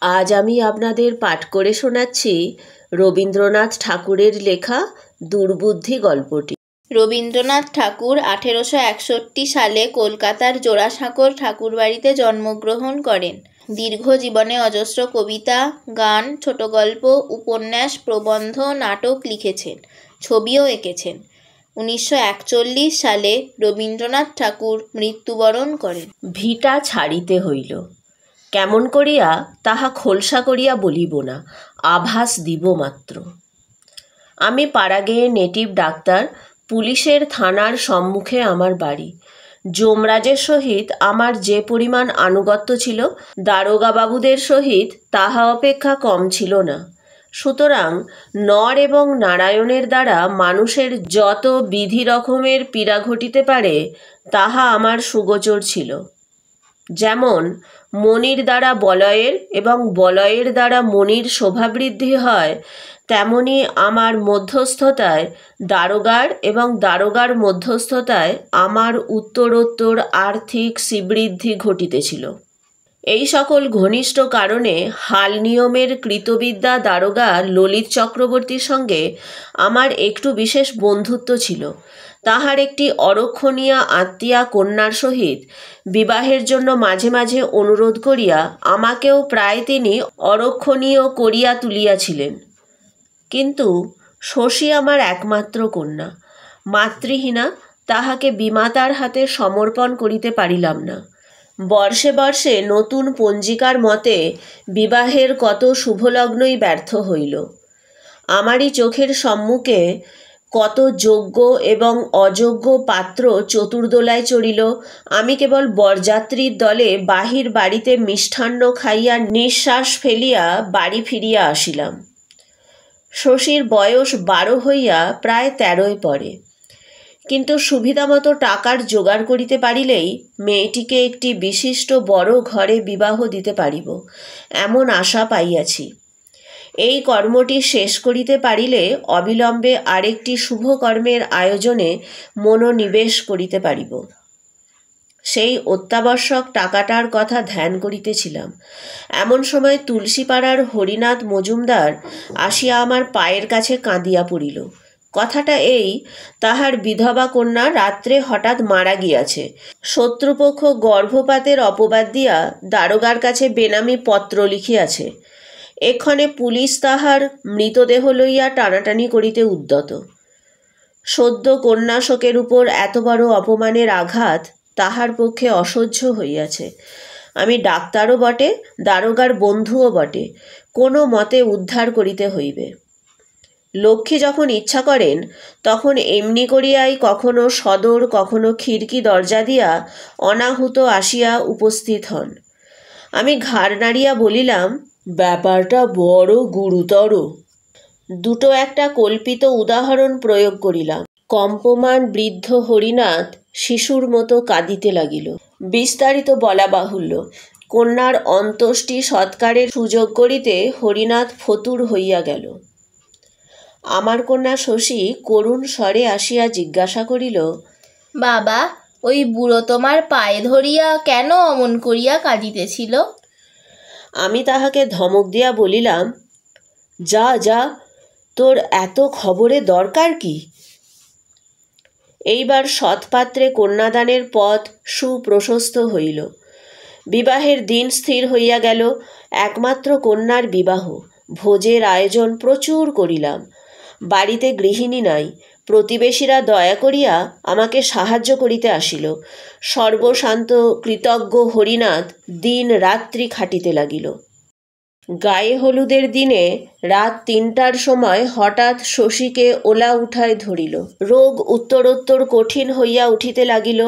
আজ আমি আপনাদের পাঠ করে শোনাচ্ছি রবীন্দ্রনাথ ঠাকুরের লেখা দুর্বুদ্ধি গল্পটি। রবীন্দ্রনাথ ঠাকুর 1861 সালে কলকাতার জোড়াসাঁকোর ঠাকুরবাড়িতে জন্মগ্রহণ করেন। দীর্ঘ জীবনে অজস্র কবিতা, গান, ছোট গল্প, উপন্যাস, প্রবন্ধ, নাটক লিখেছেন, ছবিও এঁকেছেন। 1941 সালে রবীন্দ্রনাথ ঠাকুর মৃত্যুবরণ করেন। ভিটা ছাড়িতে হইল, কেমন করিয়া তাহা খোলসা করিয়া বলিব না, আভাস দিব মাত্র। আমি পাড়াগেয়ে নেটিভ ডাক্তার, পুলিশের থানার সম্মুখে আমার বাড়ি। যমরাজের সহিত আমার যে পরিমাণ আনুগত্য ছিল, দারোগা বাবুদের সহিত তাহা অপেক্ষা কম ছিল না। সুতরাং নর এবং নারায়ণের দ্বারা মানুষের যত বিধি রকমের পীড়া ঘটিতে পারে তাহা আমার সুগোচর ছিল। যেমন মণির দ্বারা বলয়ের এবং বলয়ের দ্বারা মণির শোভাবৃদ্ধি হয়, তেমনি আমার মধ্যস্থতায় দারোগার এবং দারোগার মধ্যস্থতায় আমার উত্তরোত্তর আর্থিক শ্রীবৃদ্ধি ঘটিতেছিল। এই সকল ঘনিষ্ঠ কারণে হাল নিয়মের কৃতবিদ্যা দারোগা ললিত চক্রবর্তীর সঙ্গে আমার একটু বিশেষ বন্ধুত্ব ছিল। তাহার একটি অরক্ষণীয়া আত্মীয়া কন্যার সহিত বিবাহের জন্য মাঝে মাঝে অনুরোধ করিয়া আমাকেও প্রায় তিনি অরক্ষণীয় করিয়া তুলিয়াছিলেন। কিন্তু শশী আমার একমাত্র কন্যা, মাতৃহীনা, তাহাকে বিমাতার হাতে সমর্পণ করিতে পারিলাম না। বর্ষে বর্ষে নতুন পঞ্জিকার মতে বিবাহের কত শুভলগ্নই ব্যর্থ হইল। আমারই চোখের সম্মুখে কত যোগ্য এবং অযোগ্য পাত্র চতুর্দোলায় চড়িল। আমি কেবল বরযাত্রীর দলে বাহির বাড়িতে মিষ্টান্ন খাইয়া নিঃশ্বাস ফেলিয়া বাড়ি ফিরিয়া আসিলাম। শশীর বয়স 12 হইয়া প্রায় 13 পড়ে। কিন্তু সুবিধামতো টাকার জোগাড় করিতে পারিলেই মেয়েটিকে একটি বিশিষ্ট বড় ঘরে বিবাহ দিতে পারিব, এমন আশা পাইয়াছি। এই কর্মটি শেষ করিতে পারিলে অবিলম্বে আরেকটি শুভ কর্মের আয়োজনে মনোনিবেশ করিতে পারিব। সেই অত্যাবশ্যক টাকাটার কথা ধ্যান করিতেছিলাম। এমন সময় তুলসীপাড়ার হরিনাথ মজুমদার আসিয়া আমার পায়ের কাছে কাঁদিয়া পড়িল। কথাটা এই, তাহার বিধবা কন্যা রাত্রে হঠাৎ মারা গিয়াছে। শত্রুপক্ষ গর্ভপাতের অপবাদ দিয়া দারোগার কাছে বেনামি পত্র লিখিয়াছে। এক্ষণে পুলিশ তাহার মৃতদেহ লইয়া টানাটানি করিতে উদ্যত। সদ্য কন্যা শোকের উপর এত বড় অপমানের আঘাত তাহার পক্ষে অসহ্য হইয়াছে। আমি ডাক্তারও বটে, দারোগার বন্ধুও বটে, কোনো মতে উদ্ধার করিতে হইবে। লক্ষ্মী যখন ইচ্ছা করেন তখন এমনি করিয়াই কখনো সদর কখনো খিড়কি দরজা দিয়া অনাহুত আসিয়া উপস্থিত হন। আমি ঘাড় নাড়িয়া বলিলাম, ব্যাপারটা বড় গুরুতর। দুটো একটা কল্পিত উদাহরণ প্রয়োগ করিলাম। কম্পমান বৃদ্ধ হরিনাথ শিশুর মতো কাঁদিতে লাগিল। বিস্তারিত বলা বাহুল্য, কন্যার অন্ত্যেষ্টি সৎকারের সুযোগ করিতে হরিনাথ ফতুর হইয়া গেল। আমার কন্যা শশী করুণ স্বরে আসিয়া জিজ্ঞাসা করিল, বাবা, ওই বুড়ো তোমার পায়ে ধরিয়া কেন অমন করিয়া কাঁদিতেছিল? আমি তাহাকে ধমক দিয়া বলিলাম, যা যা, তোর এত খবরে দরকার কি? এইবার সৎপাত্রে কন্যাদানের পথ সুপ্রশস্ত হইল। বিবাহের দিন স্থির হইয়া গেল। একমাত্র কন্যার বিবাহ। ভোজের আয়োজন প্রচুর করিলাম। বাড়িতে গৃহিণী নাই। প্রতিবেশীরা দয়া করিয়া আমাকে সাহায্য করিতে আসিল। সর্বশান্ত কৃতজ্ঞ হরিনাথ দিন রাত্রি খাটিতে লাগিল। গায়ে হলুদের দিনে রাত 3টার সময় হঠাৎ শশীকে ওলা উঠায় ধরিল। রোগ উত্তরোত্তর কঠিন হইয়া উঠিতে লাগিল।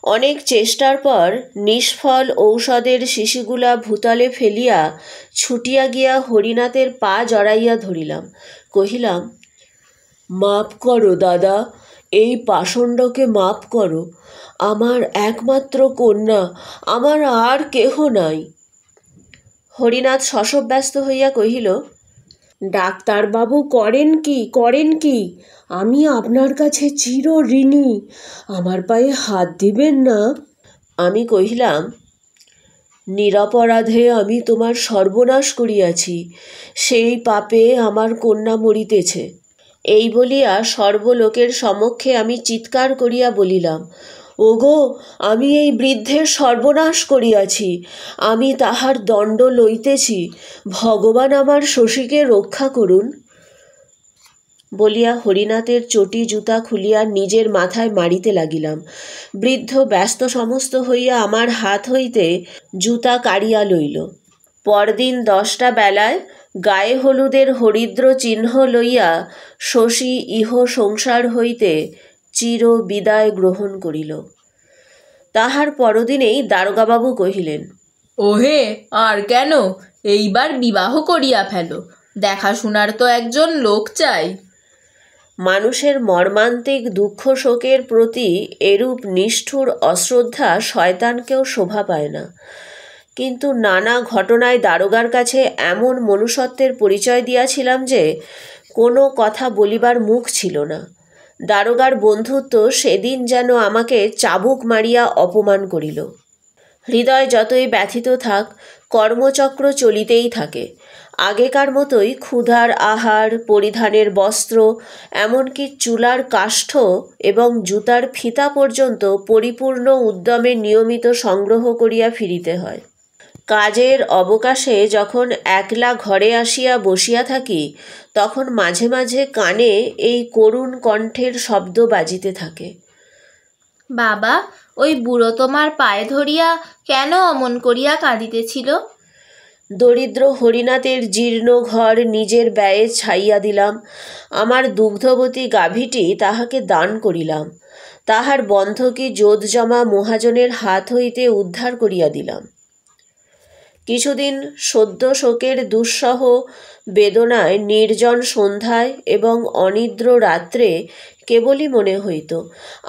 অনেক চেষ্টার পর নিষ্ফল ঔষধের শিশিগুলা ভূতলে ফেলিয়া ছুটিয়া গিয়া হরিনাথের পা জড়াইয়া ধরিলাম। কহিলাম, মাপ করো দাদা, এই পাষণ্ডকে মাপ করো। আমার একমাত্র কন্যা, আমার আর কেহ নাই। হরিনাথ শশব্যস্ত হইয়া কহিল, ডাক্তারবাবু করেন কি? আমি আপনার কাছে চির ঋণী, আমার পায়ে হাত দিবেন না। আমি কহিলাম, নিরপরাধে আমি তোমার সর্বনাশ করিয়াছি, সেই পাপে আমার কন্যা মরিতেছে। এই বলিয়া সর্বলোকের সমক্ষে আমি চিৎকার করিয়া বলিলাম, ওগো, আমি এই বৃদ্ধের সর্বনাশ করিয়াছি, আমি তাহার দণ্ড লইতেছি, ভগবান আমার শশীকে রক্ষা করুন। বলিয়া হরিনাথের চটি জুতা খুলিয়া নিজের মাথায় মারিতে লাগিলাম। বৃদ্ধ ব্যস্ত সমস্ত হইয়া আমার হাত হইতে জুতা কাড়িয়া লইল। পরদিন 10টা বেলায় গায়ে হলুদের হরিদ্র চিহ্ন লইয়া শশী ইহ সংসার হইতে চির বিদায় গ্রহণ করিল। তাহার পরদিনেই দারোগাবাবু কহিলেন, ওহে, আর কেন, এইবার বিবাহ করিয়া ফেলো, দেখাশোনার তো একজন লোক চাই। মানুষের মর্মান্তিক দুঃখ শোকের প্রতি এরূপ নিষ্ঠুর অশ্রদ্ধা শয়তানকেও শোভা পায় না। কিন্তু নানা ঘটনায় দারোগার কাছে এমন মনুষ্যত্বের পরিচয় দিয়াছিলাম যে কোনো কথা বলিবার মুখ ছিল না। দারোগার বন্ধুত্ব সেদিন যেন আমাকে চাবুক মারিয়া অপমান করিল। হৃদয় যতই ব্যথিত থাক, কর্মচক্র চলিতেই থাকে। আগেকার মতোই ক্ষুধার আহার, পরিধানের বস্ত্র, এমনকি চুলার কাষ্ঠ এবং জুতার ফিতা পর্যন্ত পরিপূর্ণ উদ্যমে নিয়মিত সংগ্রহ করিয়া ফিরিতে হয়। কাজের অবকাশে যখন একলা ঘরে আসিয়া বসিয়া থাকি, তখন মাঝে মাঝে কানে এই করুণ কণ্ঠের শব্দ বাজিতে থাকে। বাবা, ওই বুড়ো তোমার পায়ে ধরিয়া কেন অমন করিয়া কাঁদিতেছিল? দরিদ্র হরিনাথের জীর্ণ ঘর নিজের ব্যয়ে ছাইয়া দিলাম। আমার দুগ্ধবতী গাভীটি তাহাকে দান করিলাম। তাহার বন্ধকি জোতজমা মহাজনের হাত হইতে উদ্ধার করিয়া দিলাম। কিছুদিন সদ্য শোকের দুঃসহ বেদনায় নির্জন সন্ধ্যায় এবং অনিদ্র রাত্রে কেবলই মনে হইত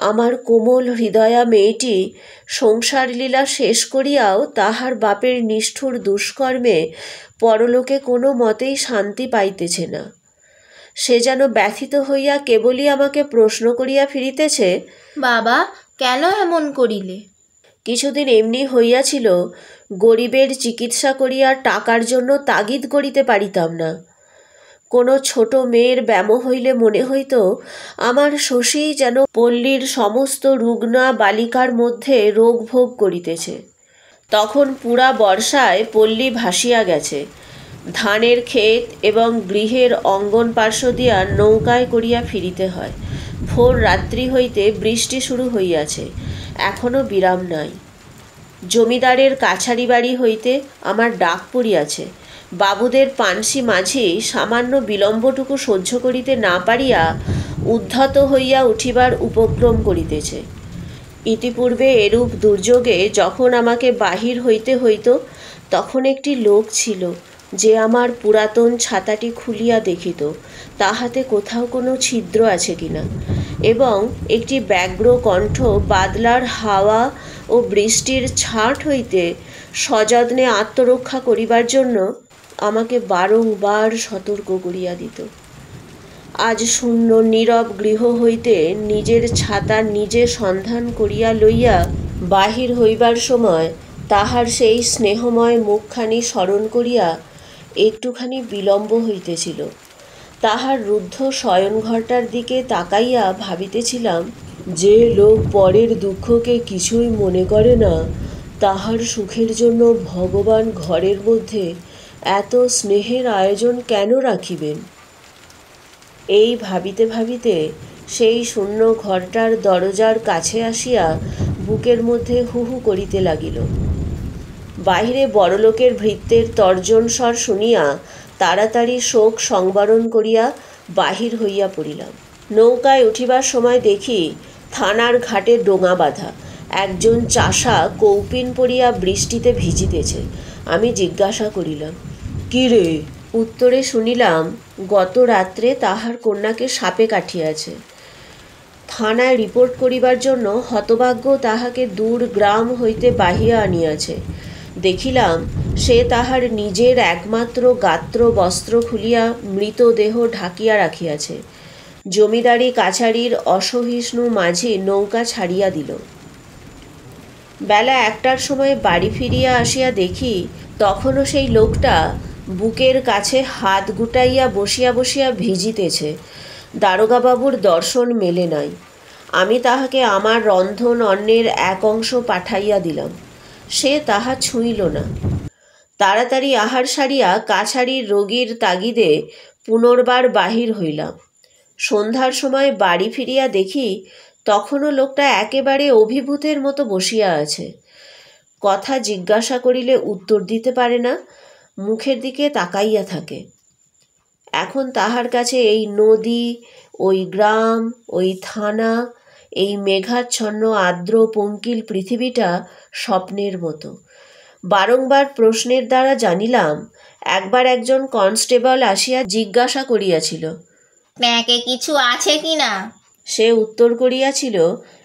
আমার কোমল হৃদয়া মেয়েটি সংসার লীলা শেষ করিয়াও তাহার বাপের নিষ্ঠুর দুষ্কর্মে পরলোকে কোনো মতেই শান্তি পাইতেছে না। সে যেন ব্যথিত হইয়া কেবলই আমাকে প্রশ্ন করিয়া ফিরিতেছে, বাবা, কেন এমন করিলে? কিছুদিন এমনি হইয়াছিল, গরিবের চিকিৎসা করিয়া টাকার জন্য তাগিদ করিতে পারিতাম না। কোনো ছোট মেয়ের ব্যামো হইলে মনে হইত আমার শশী যেন পল্লীর সমস্ত রুগ্না বালিকার মধ্যে রোগ ভোগ করিতেছে। তখন পুরা বর্ষায় পল্লী ভাসিয়া গেছে। ধানের ক্ষেত এবং গৃহের অঙ্গন পার্শ্ব দিয়া নৌকায় করিয়া ফিরিতে হয়। ভোর রাত্রি হইতে বৃষ্টি শুরু হইয়াছে, এখনও বিরাম নাই। জমিদারের কাছারি বাড়ি হইতে আমার ডাক পড়িয়াছে। বাবুদের পানসি মাঝি সামান্য বিলম্বটুকু সহ্য করিতে না পারিয়া উদ্ধত হইয়া উঠিবার উপক্রম করিতেছে। ইতিপূর্বে এরূপ দুর্যোগে যখন আমাকে বাহির হইতে হইত, তখন একটি লোক ছিল যে আমার পুরাতন ছাতাটি খুলিয়া দেখিত তাহাতে কোথাও কোনো ছিদ্র আছে কিনা, এবং একটি ব্যগ্র কণ্ঠ বাদলার হাওয়া ও বৃষ্টির ছাঁট হইতে সযত্নে আত্মরক্ষা করিবার জন্য আমাকে বারংবার সতর্ক করিয়া দিত। আজ শূন্য নীরব গৃহ হইতে নিজের ছাতা নিজে সন্ধান করিয়া লইয়া বাহির হইবার সময় তাহার সেই স্নেহময় মুখখানি স্মরণ করিয়া একটুখানি বিলম্ব হইতেছিল। তাহার রুদ্ধ শয়নঘরটার দিকে তাকাইয়া ভাবিতেছিলাম, যে লোক পরের দুঃখকে কিছুই মনে করে না, তাহার সুখের জন্য ভগবান ঘরের মধ্যে এত স্নেহের আয়োজন কেন রাখিবেন? এই ভাবিতে ভাবিতে সেই শূন্য ঘরটার দরজার কাছে আসিয়া বুকের মধ্যে হু হু করিতে লাগিল। বাহিরে বড়লোকের ভৃত্যের তর্জন স্বর শুনিয়া তাড়াতাড়ি শোক সংবরণ করিয়া বাহির হইয়া পড়িলাম। নৌকায় উঠিবার সময় দেখি থানার ঘাটে ডোঙা বাঁধা। একজন চাষা কৌপিন পরিয়া বৃষ্টিতে ভিজিতেছে। আমি জিজ্ঞাসা করিলাম, কি রে? উত্তরে শুনিলাম, গত রাত্রে তাহার কন্যাকে সাপে কাটিয়াছে। থানায় রিপোর্ট করিবার জন্য হতভাগ্য তাহাকে দূর গ্রাম হইতে বাহিয়া আনিয়াছে। দেখিলাম সে তাহার নিজের একমাত্র গাত্র বস্ত্র খুলিয়া মৃতদেহ ঢাকিয়া রাখিয়াছে। জমিদারি কাছারির অসহিষ্ণু মাঝি নৌকা ছাড়িয়া দিল। বেলা 1টার সময় বাড়ি ফিরিয়া আসিয়া দেখি তখনও সেই লোকটা বুকের কাছে হাত গুটাইয়া বসিয়া বসিয়া ভিজিতেছে। দারোগাবাবুর দর্শন মেলে নাই। আমি তাহাকে আমার রন্ধন অন্নের এক অংশ পাঠাইয়া দিলাম। সে তাহা ছুঁইল না। তাড়াতাড়ি আহার সারিয়া কাছারির রোগীর তাগিদে পুনর্বার বাহির হইলাম। সন্ধ্যার সময় বাড়ি ফিরিয়া দেখি তখনও লোকটা একেবারে অভিভূতের মতো বসিয়া আছে। কথা জিজ্ঞাসা করিলে উত্তর দিতে পারে না, মুখের দিকে তাকাইয়া থাকে। এখন তাহার কাছে এই নদী, ওই গ্রাম, ওই থানা, এই মেঘাচ্ছন্ন আর্দ্র পঙ্কিল পৃথিবীটা স্বপ্নের মতো। বারংবার প্রশ্নের দ্বারা জানিলাম, একবার একজন কনস্টেবল আসিয়া জিজ্ঞাসা করিয়াছিল, ব্যাঁকে কিছু আছে কি না? সে উত্তর করিয়াছিল,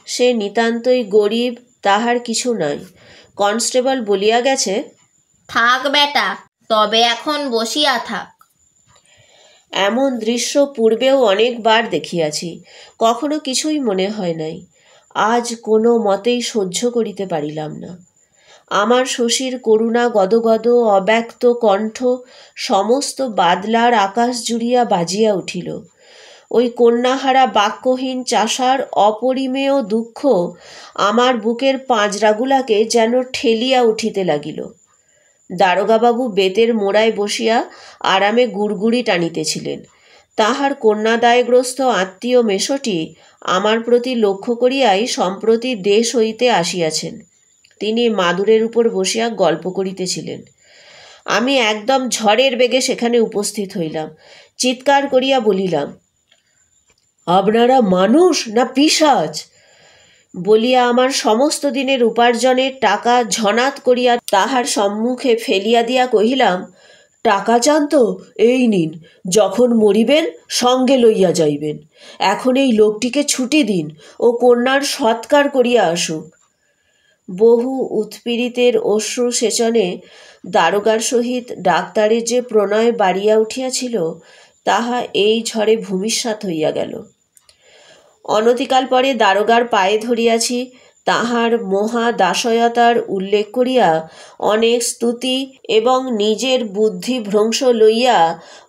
সে নিতান্তই গরিব, তাহার কিছু নাই। কনস্টেবল বলিয়া গেছে, থাক বেটা, তবে এখন বসিয়া থাক। এমন দৃশ্য পূর্বেও অনেকবার দেখিয়াছি, কখনো কিছুই মনে হয় নাই। আজ কোনো মতেই সহ্য করিতে পারিলাম না। আমার শশীর করুণা গদগদ অব্যক্ত কণ্ঠ সমস্ত বাদলার আকাশ জুড়িয়া বাজিয়া উঠিল। ওই কন্যাহারা বাক্যহীন চাষার অপরিমেয় দুঃখ আমার বুকের পাঁজরাগুলাকে যেন ঠেলিয়া উঠিতে লাগিল। দারোগাবাবু বেতের মোড়ায় বসিয়া আরামে গুড়গুড়ি টানিতেছিলেন। তাহার কন্যাদায়গ্রস্ত আত্মীয় মেশোটি আমার প্রতি লক্ষ্য করিয়াই সম্প্রতি দেশ হইতে আসিয়াছেন। তিনি মাদুরের উপর বসিয়া গল্প করিতেছিলেন। আমি একদম ঝড়ের বেগে সেখানে উপস্থিত হইলাম। চিৎকার করিয়া বলিলাম, আপনারা মানুষ না পিশাচ? বলিয়া আমার সমস্ত দিনের উপার্জনের টাকা ঝনাত করিয়া তাহার সম্মুখে ফেলিয়া দিয়া কহিলাম, টাকা চান তো এই নিন, যখন মরিবেন সঙ্গে লইয়া যাইবেন। এখন এই লোকটিকে ছুটি দিন, ও কন্যার সৎকার করিয়া আসুক। বহু উৎপীড়িতের অশ্রু সেচনে দারোগার সহিত ডাক্তারের যে প্রণয় বাড়িয়া উঠিয়াছিল, তাহা এই ঝড়ে ভূমিসাৎ হইয়া গেল। অনতিকাল পরে দারোগার পায়ে ধরিয়াছি, তাহার মহা দাসয়তার উল্লেখ করিয়া অনেক স্তুতি এবং নিজের বুদ্ধিভ্রংশ লইয়া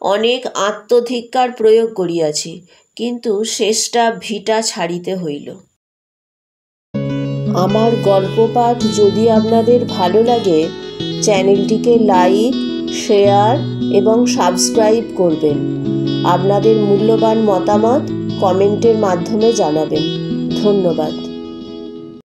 অনেক আত্মধিক্কার প্রয়োগ করিয়াছি, কিন্তু শেষটা ভিটা ছাড়িতে হইল। আমার গল্পপাঠ যদি আপনাদের ভালো লাগে, চ্যানেলটিকে লাইক, শেয়ার এবং সাবস্ক্রাইব করবেন। আপনাদের মূল্যবান মতামত কমেন্টের মাধ্যমে জানাবেন। ধন্যবাদ।